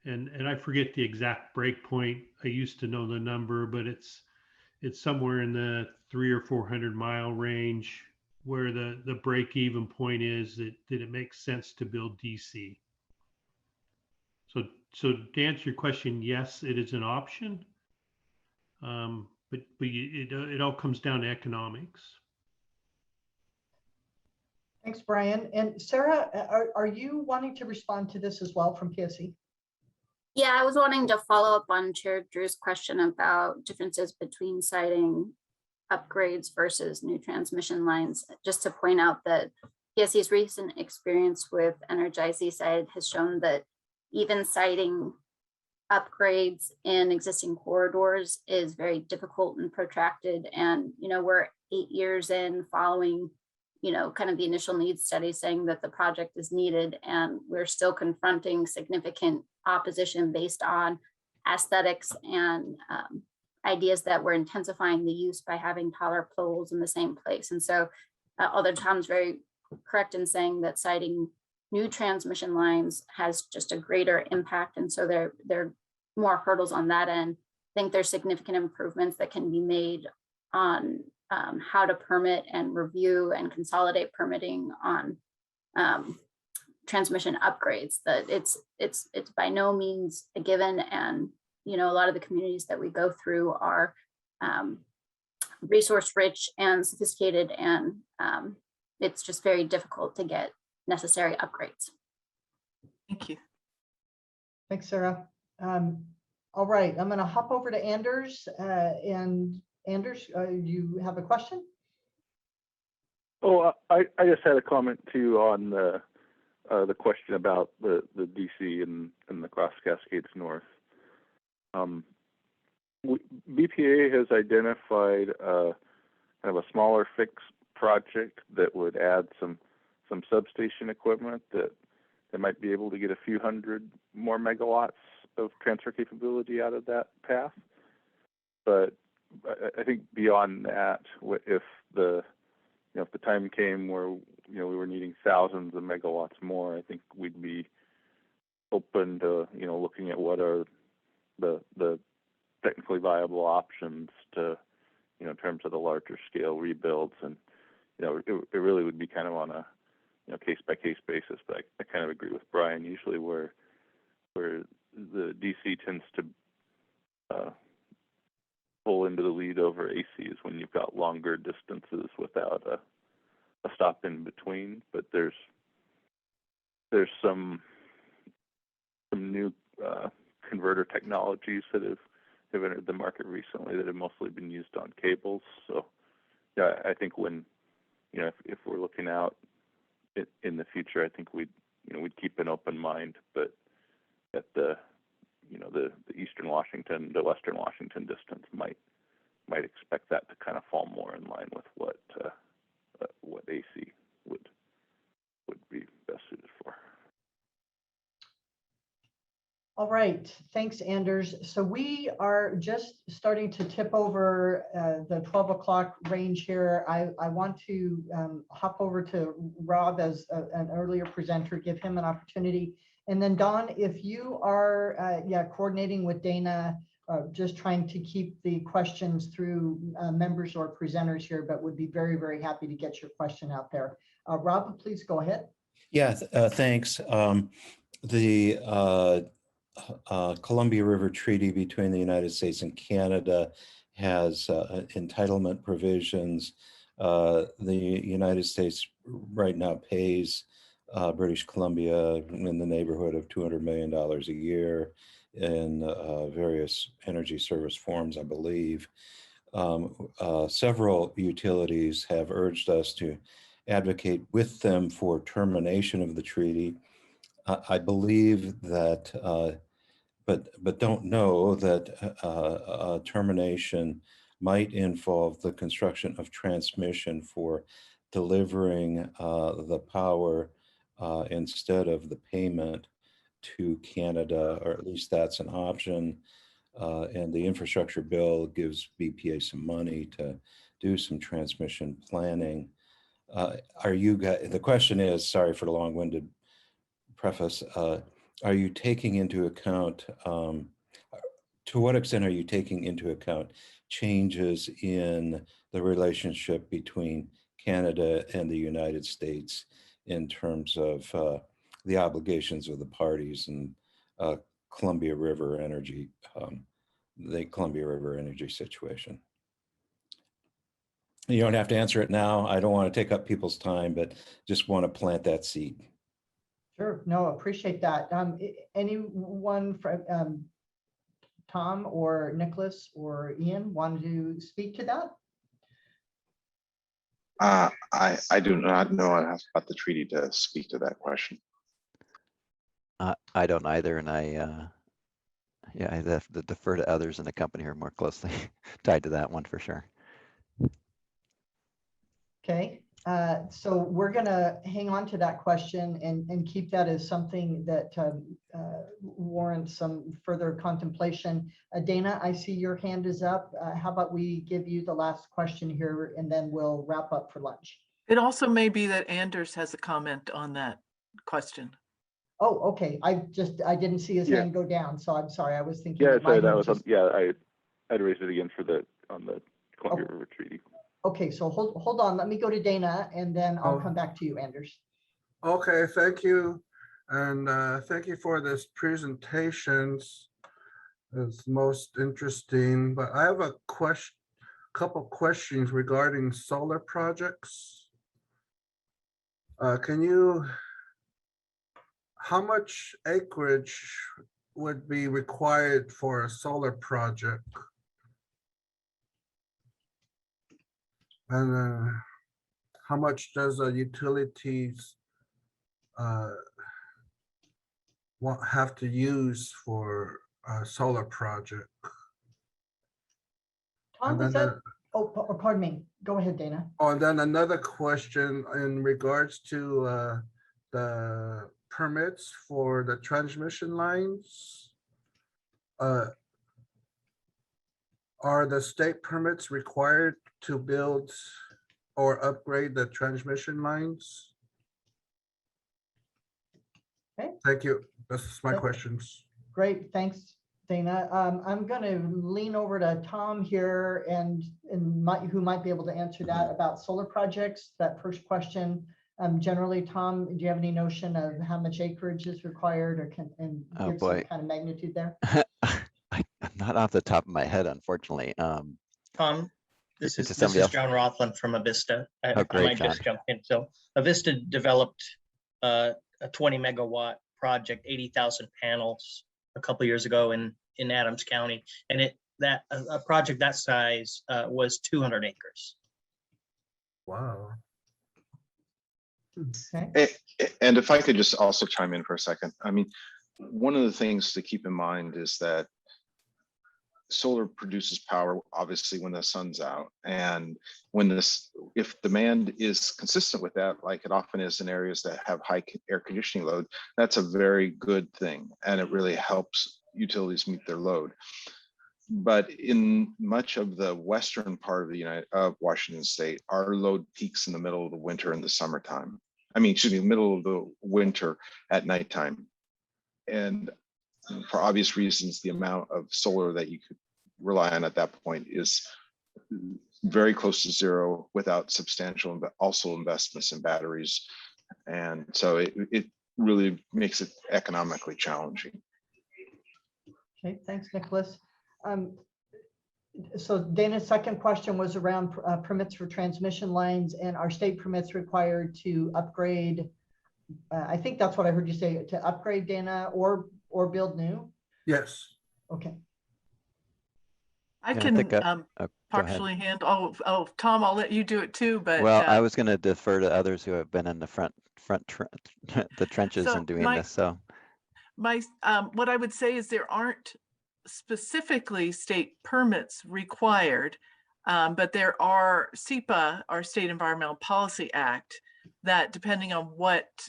S8: And I forget the exact break point. I used to know the number, but it's somewhere in the 300 or 400 mile range where the break even point is that it makes sense to build DC. So to answer your question, yes, it is an option, but it all comes down to economics.
S4: Thanks, Brian. And Sarah, are you wanting to respond to this as well from PSE?
S9: Yeah, I was wanting to follow up on Chair Drew's question about differences between siting upgrades versus new transmission lines. Just to point out that PSE's recent experience with Energize Eastside has shown that even siting upgrades in existing corridors is very difficult and protracted. And, we're 8 years in following, kind of the initial needs study saying that the project is needed, and we're still confronting significant opposition based on aesthetics and ideas that we're intensifying the use by having taller poles in the same place. And so, although Tom's very correct in saying that siting new transmission lines has just a greater impact, and so there are more hurdles on that end, I think there's significant improvements that can be made on how to permit and review and consolidate permitting on transmission upgrades. That it's by no means a given, and a lot of the communities that we go through are resource rich and sophisticated, and it's just very difficult to get necessary upgrades.
S6: Thank you.
S4: Thanks, Sarah. All right, I'm going to hop over to Anders. And Anders, you have a question?
S10: Oh, I just had a comment too on the question about the DC and the Cross Cascades North. BPA has identified kind of a smaller fixed project that would add some substation equipment that might be able to get a few hundred more megawatts of transfer capability out of that path. But I think beyond that, if the time came where we were needing thousands of megawatts more, I think we'd be open to looking at what are the technically viable options to in terms of the larger scale rebuilds, and it really would be kind of on a case by case basis. But I kind of agree with Brian. Usually where the DC tends to pull into the lead over AC is when you've got longer distances without a stop in between. But there's some new converter technologies that have entered the market recently that have mostly been used on cables. So yeah, I think when if we're looking out in the future, I think we'd keep an open mind, but at the Eastern Washington to Western Washington distance might expect that to kind of fall more in line with what AC would be best suited for.
S4: All right, thanks, Anders. So we are just starting to tip over the 12 o'clock range here. I want to hop over to Rob as an earlier presenter, give him an opportunity. And then Don, if you are coordinating with Dana, just trying to keep the questions through members or presenters here, but would be very, very happy to get your question out there. Rob, please go ahead.
S11: Yeah, thanks. The Columbia River Treaty between the United States and Canada has entitlement provisions. The United States right now pays British Columbia in the neighborhood of $200 million a year in various energy service forms, I believe. Several utilities have urged us to advocate with them for termination of the treaty. I believe that, but don't know that termination might involve the construction of transmission for delivering the power instead of the payment to Canada, or at least that's an option. And the infrastructure bill gives BPA some money to do some transmission planning. Are you guys, the question is, sorry for the long-winded preface, are you taking into account, to what extent are you taking into account changes in the relationship between Canada and the United States in terms of the obligations of the parties and Columbia River energy, the Columbia River energy situation? You don't have to answer it now. I don't want to take up people's time, but just want to plant that seed.
S4: Sure. No, appreciate that. Anyone from Tom or Nicholas or Ian want to speak to that?
S2: I do not know enough about the treaty to speak to that question.
S1: I don't either, and yeah, I have to defer to others in the company who are more closely tied to that one for sure.
S4: Okay, so we're gonna hang on to that question and keep that as something that warrants some further contemplation. Dana, I see your hand is up. How about we give you the last question here and then we'll wrap up for lunch.
S6: It also may be that Anders has a comment on that question.
S4: Oh, okay. I didn't see his
S10: Yeah.
S4: hand go down, so I'm sorry. I was thinking.
S10: Yeah,
S4: that
S10: sorry,
S4: mine
S10: that was,
S4: just-
S10: I'd raised it again on the Columbia
S4: Oh.
S10: River Treaty.
S4: Okay, so hold on. Let me go to Dana and then I'll come back to you, Anders.
S12: Okay, thank you. And thank you for this presentations. It's most interesting, but I have a couple questions regarding solar projects. How much acreage would be required for a solar project? And how much does a utilities have to use for a solar project?
S4: Tom,
S12: And
S4: was
S12: then,
S4: that? Oh, pardon me. Go ahead, Dana.
S12: Oh, and then another question in regards to the permits for the transmission lines. Are the state permits required to build or upgrade the transmission lines?
S4: Okay.
S12: Thank you. That's my
S4: Okay.
S12: questions.
S4: Great, thanks, Dana. I'm going to lean over to Tom here and who might be able to answer that about solar projects. That first question. Generally, Tom, do you have any notion of how much acreage is required or give some kind of magnitude there?
S1: Not off the top of my head, unfortunately.
S13: Tom, this is
S1: else?
S13: John Rothland from Avista. I
S1: great,
S13: might just jump in. So Avista developed a 20 megawatt project, 80,000 panels a couple years ago in Adams County, and a project that size was 200 acres.
S12: Wow.
S4: Okay.
S2: And if I could just also chime in for a second. I mean, one of the things to keep in mind is that solar produces power obviously when the sun's out, and if demand is consistent with that, like it often is in areas that have high air conditioning load, that's a very good thing, and it really helps utilities meet their load. But in much of the western part of Washington State, our load peaks in the middle of the winter and the summertime. Middle of the winter at nighttime. And for obvious reasons, the amount of solar that you could rely on at that point is very close to zero without substantial also investments in batteries. And so it really makes it economically challenging.
S4: Okay, thanks, Nicholas. So Dana's second question was around permits for transmission lines, and are state permits required to upgrade? I think that's what I heard you say, to upgrade, Dana, or build new?
S12: Yes.
S4: Okay.
S6: I can partially handle. Oh, Tom, I'll let you do it too. But
S1: well, I was going to defer to others who have been in the the trenches and doing this. So
S6: what I would say is there aren't specifically state permits required, but there are CEPA, our State Environmental Policy Act, that depending on what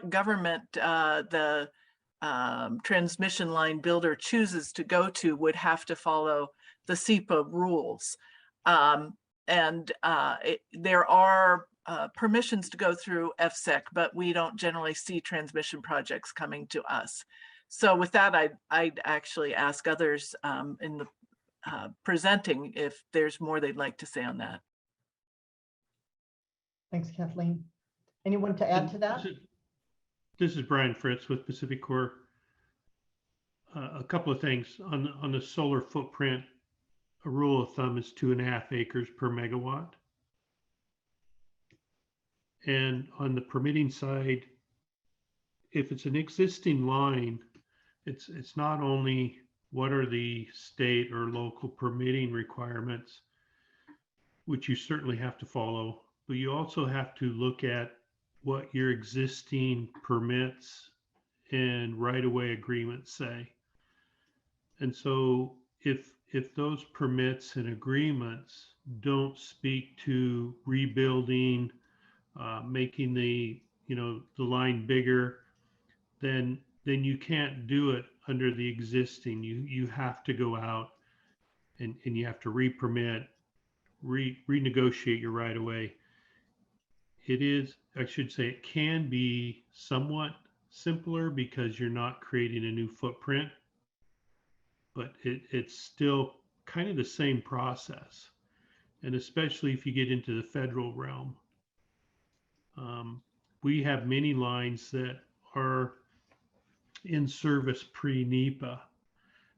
S6: government the transmission line builder chooses to go to would have to follow the CEPA rules. There are permissions to go through EFSEC, but we don't generally see transmission projects coming to us. So with that, I'd actually ask others in the presenting if there's more they'd like to say on that.
S4: Thanks, Kathleen. Anyone to add to that?
S8: This is Brian Fritz with Pacific Corp. A couple of things on the solar footprint. A rule of thumb is 2.5 acres per megawatt. And on the permitting side, if it's an existing line, it's not only what are the state or local permitting requirements, which you certainly have to follow, but you also have to look at what your existing permits and right-of-way agreements say. And so if those permits and agreements don't speak to rebuilding, making the line bigger, then you can't do it under the existing. You have to go out and you have to re-permit, renegotiate your right of way. It is, I should say, it can be somewhat simpler because you're not creating a new footprint, but it's still kind of the same process. And especially if you get into the federal realm, we have many lines that are in service pre-NEPA,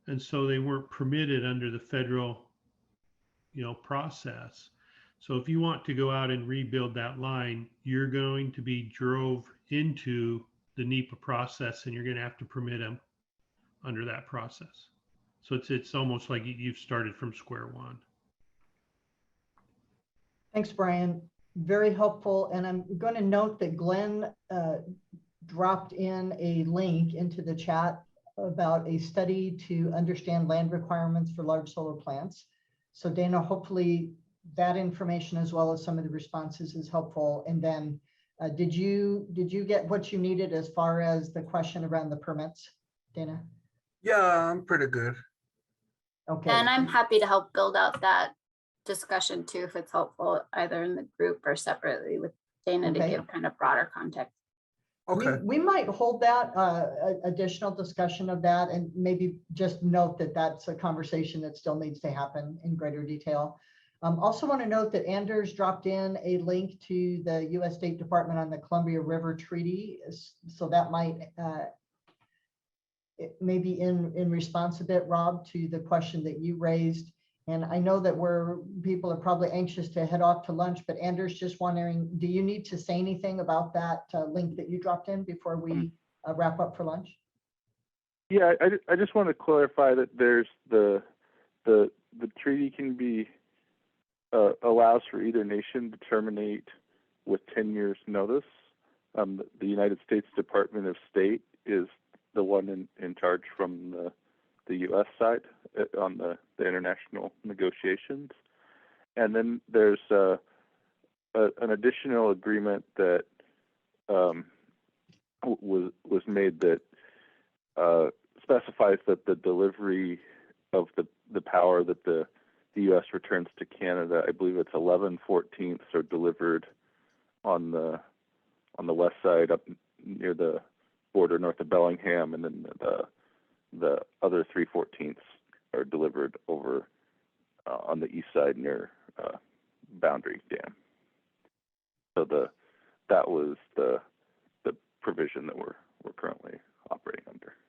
S8: and so they weren't permitted under the federal, process. So if you want to go out and rebuild that line, you're going to be drove into the NEPA process, and you're going to have to permit them under that process. So it's almost like you've started from square one.
S4: Thanks, Brian. Very helpful. And I'm going to note that Glenn dropped in a link into the chat about a study to understand land requirements for large solar plants. So Dana, hopefully that information as well as some of the responses is helpful. And then did you get what you needed as far as the question around the permits, Dana?
S12: Yeah, I'm pretty good.
S4: Okay.
S9: And I'm happy to help build out that discussion too, if it's helpful, either in the group or separately with Dana to give kind of broader context.
S12: Okay.
S4: We might hold that additional discussion of that, and maybe just note that that's a conversation that still needs to happen in greater detail. Also want to note that Anders dropped in a link to the U.S. State Department on the Columbia River Treaty. So that might maybe in response a bit, Rob, to the question that you raised. And I know that people are probably anxious to head off to lunch, but Anders, just wondering, do you need to say anything about that link that you dropped in before we wrap up for lunch?
S10: Yeah, I just want to clarify that there's the treaty can be allows for either nation to terminate with 10 years notice. The United States Department of State is the one in charge from the U.S. side on the international negotiations. And then there's an additional agreement that was made that specifies that the delivery of the power that the U.S. returns to Canada, I believe it's 11/14, are delivered on the west side up near the border north of Bellingham, and then the other 3/14 are delivered over on the east side near Boundary Dam. So that was the provision that we're